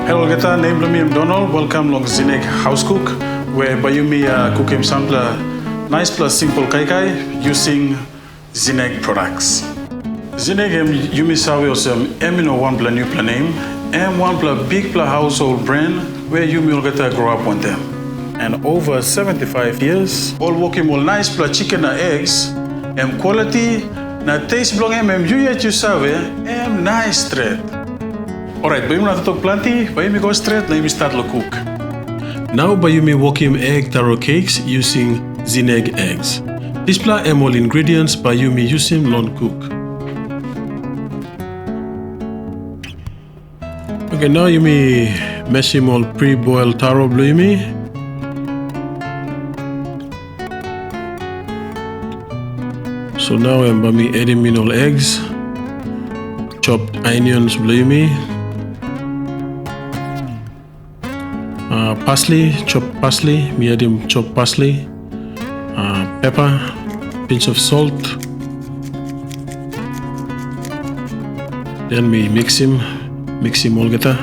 Hello, kita name me Donald. Welcome long Zenag Haus Kuk, where by you me cook him sample nice plus simple kai kai using Zenag products. Zenag you me saw some emino one plan new plan name and one plan big plan household brand where you me get grow up on them. And over 75 years, all working all nice plus chicken and eggs and quality na taste blong you yet you serve and nice thread. Alright, bayo na tatok planti, bayo me go straight na you start to cook. Now bayo me working Egg Taro Cakes using Zenag eggs. Display all ingredients bayo me using long cook. Okay, now you me mash him all pre-boiled taro blue me. So now I'm adding in all eggs, chopped onions blue me. Parsley, chopped parsley, me add him chopped parsley, pepper, pinch of salt. Then me mix him all geta.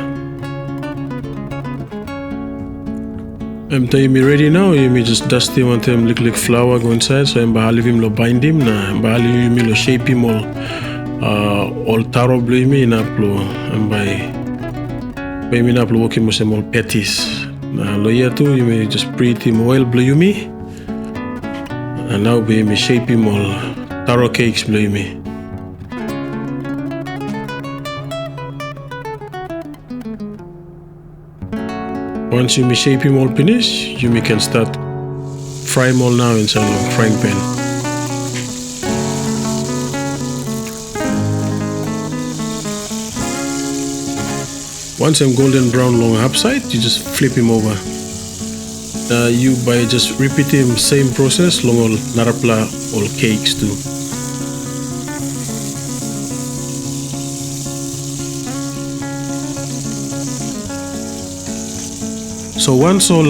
Time me ready now, you me just dust him on them little flour go inside, so I'm bahali him lo bind him na bahali him lo shape him all taro blue me na plo and by me na plo working mo all patties. Na loya tu you may just preheat him oil blue me, and now be me shape him all taro cakes blue me. Once you may shape him all finish, you may can start fry him all now inside a frying pan. Once I'm golden brown long upside, you just flip him over. You by just repeating same process long all narapla all cakes too. So once all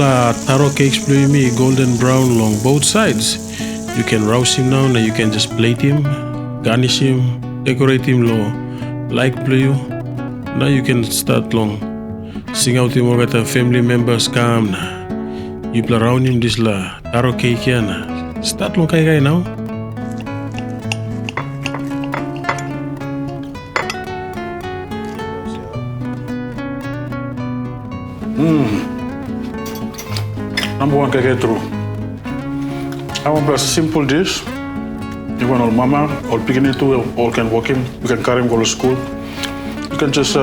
taro cakes blue me golden brown along both sides, you can roast him now and you can just plate him, garnish him, decorate him low like blue. Now you can start long sing out him over the family members come na. You play around him this la taro cake ya na. Start long kai now. Number one kai true. I want a simple dish. You want all mama, all picking too, all can walk him. You can carry him go to school. You can just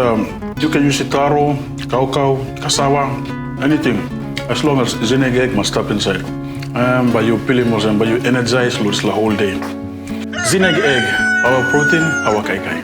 you can use taro, cow, cassava, anything. As long as Zenag egg must stop inside. But you peel him and but you energize the whole day. Zenag egg, our protein, our kai kai.